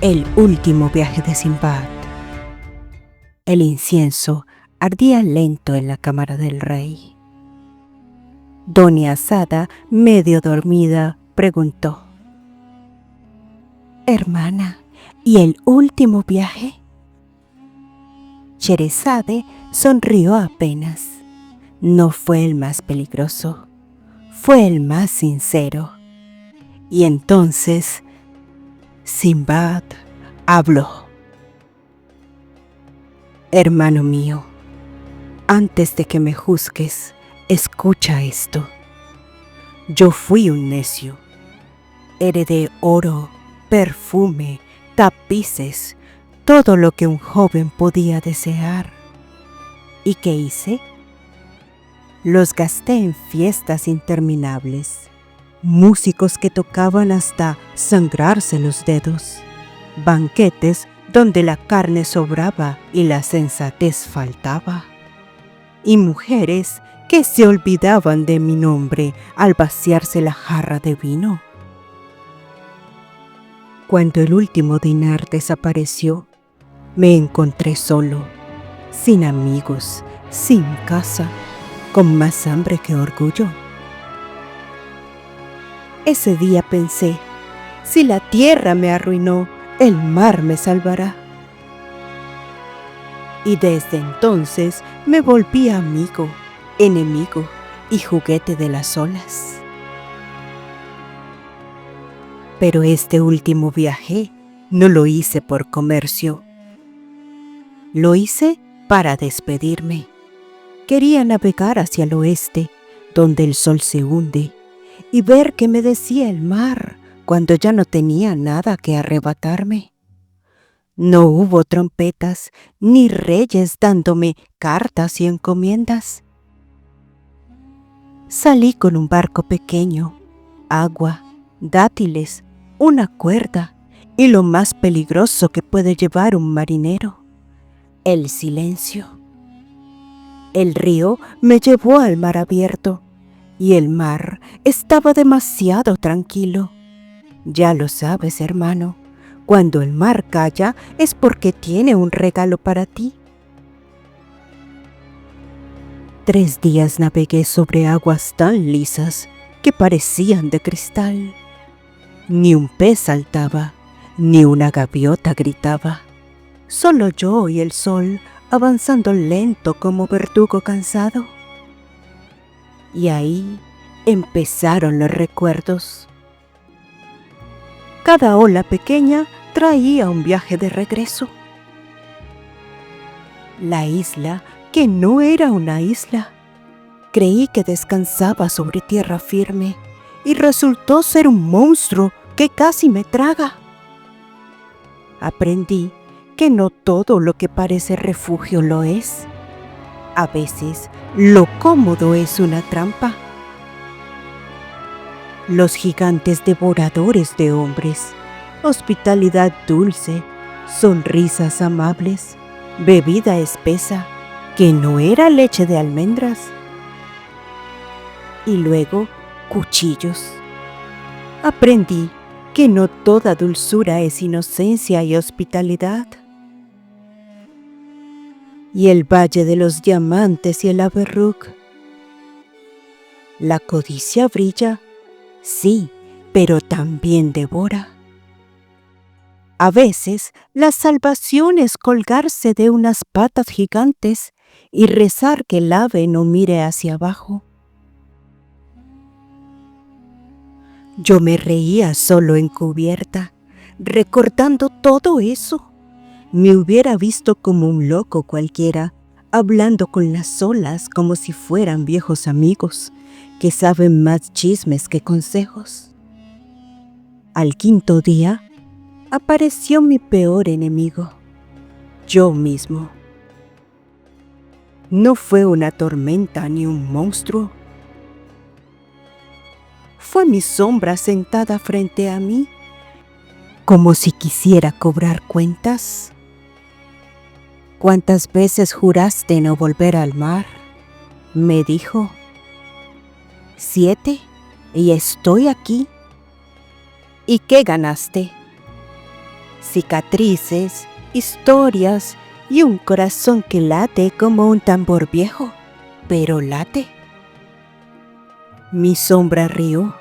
El último viaje de Sinbad. El incienso ardía lento en la cámara del rey. Doña Asada, medio dormida, preguntó: «Hermana, ¿y el último viaje?». Sherezade sonrió apenas. No fue el más peligroso, fue el más sincero. Y entonces Sinbad habló: «Hermano mío, antes de que me juzgues, escucha esto. Yo fui un necio. Heredé oro, perfume, tapices, todo lo que un joven podía desear. ¿Y qué hice? Los gasté en fiestas interminables, músicos que tocaban hasta sangrarse los dedos, banquetes donde la carne sobraba y la sensatez faltaba, y mujeres que se olvidaban de mi nombre al vaciarse la jarra de vino. Cuando el último dinar desapareció, me encontré solo, sin amigos, sin casa, con más hambre que orgullo. Ese día pensé: si la tierra me arruinó, el mar me salvará. Y desde entonces me volví amigo, enemigo y juguete de las olas. Pero este último viaje no lo hice por comercio. Lo hice para despedirme. Quería navegar hacia el oeste, donde el sol se hunde, y ver qué me decía el mar cuando ya no tenía nada que arrebatarme. No hubo trompetas ni reyes dándome cartas y encomiendas. Salí con un barco pequeño, agua, dátiles, una cuerda y lo más peligroso que puede llevar un marinero: el silencio. El río me llevó al mar abierto y el mar estaba demasiado tranquilo. Ya lo sabes, hermano, cuando el mar calla es porque tiene un regalo para ti. 3 días navegué sobre aguas tan lisas que parecían de cristal. Ni un pez saltaba, ni una gaviota gritaba. Solo yo y el sol avanzando lento como verdugo cansado. Y ahí empezaron los recuerdos. Cada ola pequeña traía un viaje de regreso. La isla, que no era una isla, creí que descansaba sobre tierra firme y resultó ser un monstruo que casi me traga. Aprendí que no todo lo que parece refugio lo es. A veces lo cómodo es una trampa. Los gigantes devoradores de hombres, hospitalidad dulce, sonrisas amables, bebida espesa, que no era leche de almendras. Y luego, cuchillos. Aprendí que no toda dulzura es inocencia y hospitalidad. Y el valle de los diamantes y el Aberruk. La codicia brilla, sí, pero también devora. A veces la salvación es colgarse de unas patas gigantes y rezar que el ave no mire hacia abajo. Yo me reía solo en cubierta, recordando todo eso. Me hubiera visto como un loco cualquiera, hablando con las olas como si fueran viejos amigos, que saben más chismes que consejos. Al 5.º día, apareció mi peor enemigo, yo mismo. No fue una tormenta ni un monstruo. Fue mi sombra sentada frente a mí, como si quisiera cobrar cuentas. ¿Cuántas veces juraste no volver al mar?, me dijo. 7, y estoy aquí. ¿Y qué ganaste? cicatrices, historias y un corazón que late como un tambor viejo, pero late. Mi sombra rió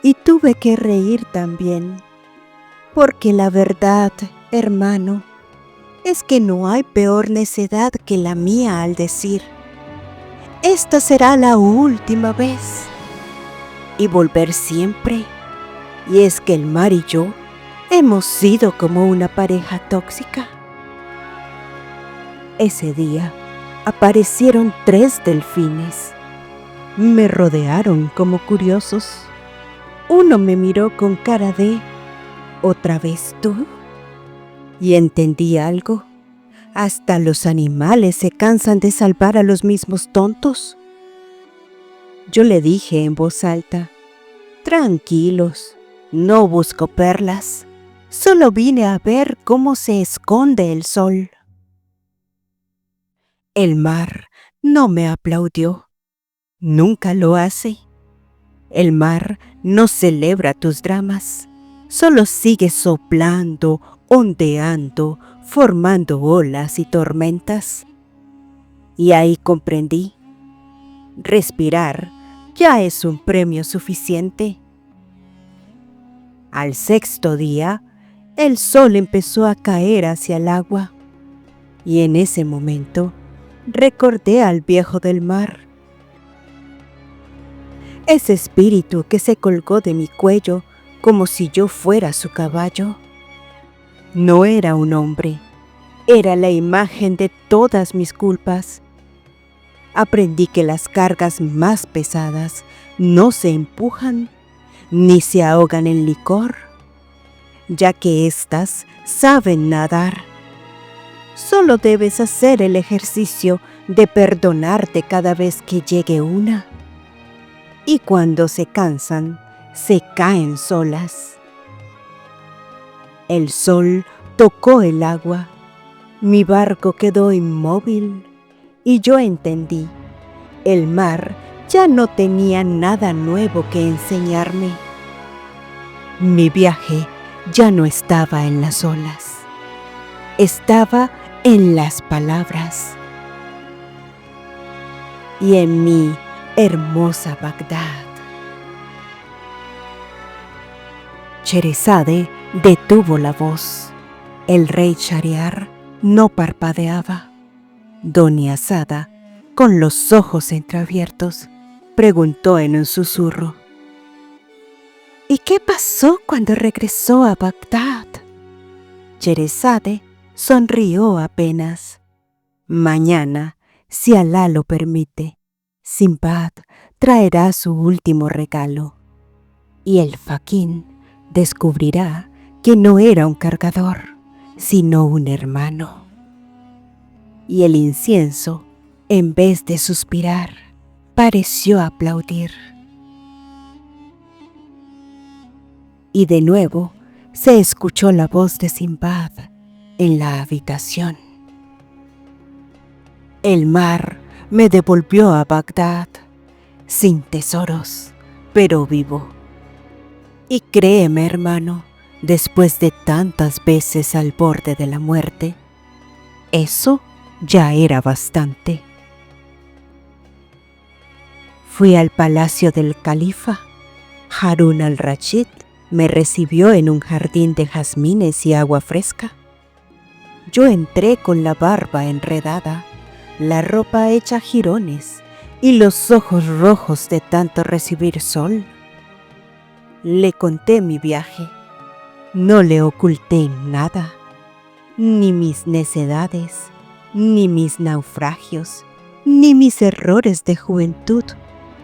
y tuve que reír también, porque la verdad, hermano, es que no hay peor necedad que la mía al decir: esta será la última vez, y volver siempre. Y es que el mar y yo hemos sido como una pareja tóxica. Ese día aparecieron 3 delfines. Me rodearon como curiosos. Uno me miró con cara de: ¿otra vez tú? Y entendí algo. Hasta los animales se cansan de salvar a los mismos tontos. Yo le dije en voz alta: tranquilos, no busco perlas. Solo vine a ver cómo se esconde el sol. El mar no me aplaudió. Nunca lo hace. El mar no celebra tus dramas. Solo sigue soplando, ondeando, formando olas y tormentas. Y ahí comprendí: respirar ya es un premio suficiente. Al 6.º día, el sol empezó a caer hacia el agua, y en ese momento recordé al viejo del mar. Ese espíritu que se colgó de mi cuello como si yo fuera su caballo. No era un hombre, era la imagen de todas mis culpas. Aprendí que las cargas más pesadas no se empujan ni se ahogan en licor, ya que éstas saben nadar. Solo debes hacer el ejercicio de perdonarte cada vez que llegue una. Y cuando se cansan, se caen solas. El sol tocó el agua, mi barco quedó inmóvil y yo entendí: el mar ya no tenía nada nuevo que enseñarme. Mi viaje ya no estaba en las olas, estaba en las palabras. Y en mi hermosa Bagdad. Sheresade detuvo la voz. El rey Shahriar no parpadeaba. Doniazada, con los ojos entreabiertos, preguntó en un susurro: ¿y qué pasó cuando regresó a Bagdad? Sheresade sonrió apenas. Mañana, si Alá lo permite, Sinbad traerá su último regalo, y el faquín descubrirá que no era un cargador, sino un hermano. Y el incienso, en vez de suspirar, pareció aplaudir. Y de nuevo se escuchó la voz de Sinbad en la habitación. El mar me devolvió a Bagdad, sin tesoros, pero vivo. Y créeme, hermano, después de tantas veces al borde de la muerte, eso ya era bastante. Fui al palacio del califa. Harún al-Rashid me recibió en un jardín de jazmines y agua fresca. Yo entré con la barba enredada, la ropa hecha jirones y los ojos rojos de tanto recibir sol. Le conté mi viaje, no le oculté nada, ni mis necedades, ni mis naufragios, ni mis errores de juventud,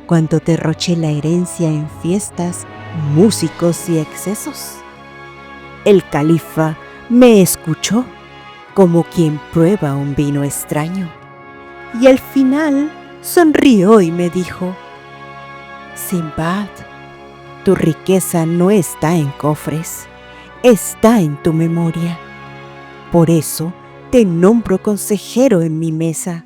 cuando derroché la herencia en fiestas, músicos y excesos. El califa me escuchó como quien prueba un vino extraño, y al final sonrió y me dijo: Sinbad, tu riqueza no está en cofres, está en tu memoria. Por eso te nombro consejero en mi mesa,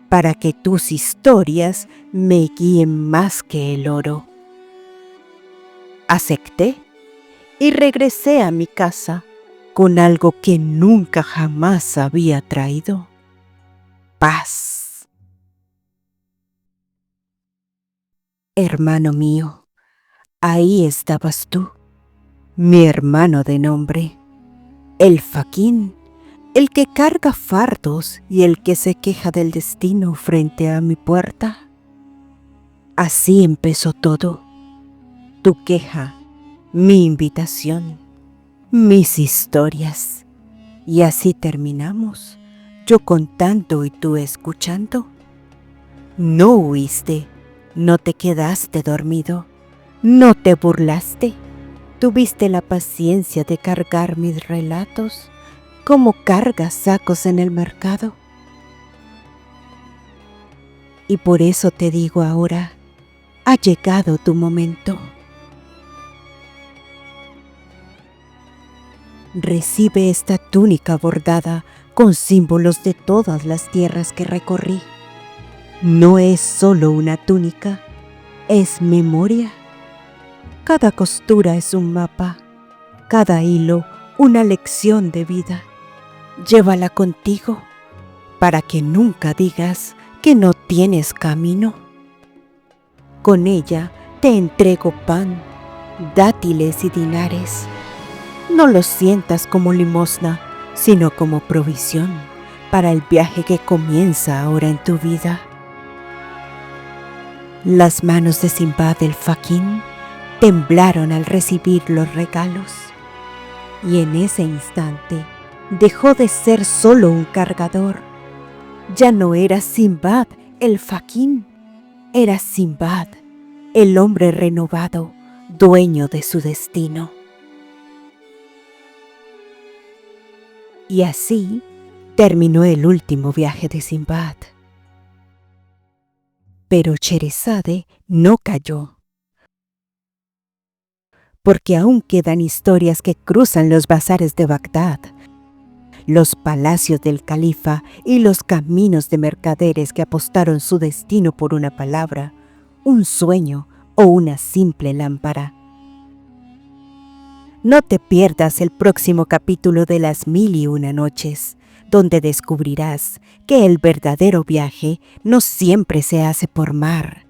para que tus historias me guíen más que el oro. Acepté y regresé a mi casa con algo que nunca jamás había traído: paz. Hermano mío, ahí estabas tú, mi hermano de nombre, el Faquín, el que carga fardos y el que se queja del destino frente a mi puerta. Así empezó todo: tu queja, mi invitación, mis historias. Y así terminamos, yo contando y tú escuchando. No huiste, no te quedaste dormido, no te burlaste. Tuviste la paciencia de cargar mis relatos como cargas sacos en el mercado. Y por eso te digo ahora, ha llegado tu momento. Recibe esta túnica bordada con símbolos de todas las tierras que recorrí. No es solo una túnica, es memoria. Cada costura es un mapa, cada hilo una lección de vida. Llévala contigo para que nunca digas que no tienes camino. Con ella te entrego pan, dátiles y dinares. No lo sientas como limosna, sino como provisión para el viaje que comienza ahora en tu vida. Las manos de Simbad el Faquín temblaron al recibir los regalos, y en ese instante dejó de ser solo un cargador. Ya no era Simbad el Faquín, era Simbad, el hombre renovado, dueño de su destino. Y así terminó el último viaje de Simbad. Pero Sherezade no cayó, porque aún quedan historias que cruzan los bazares de Bagdad, los palacios del califa y los caminos de mercaderes que apostaron su destino por una palabra, un sueño o una simple lámpara. No te pierdas el próximo capítulo de Las Mil y Una Noches, donde descubrirás que el verdadero viaje no siempre se hace por mar,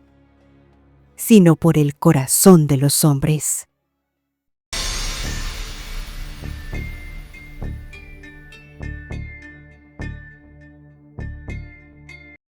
sino por el corazón de los hombres.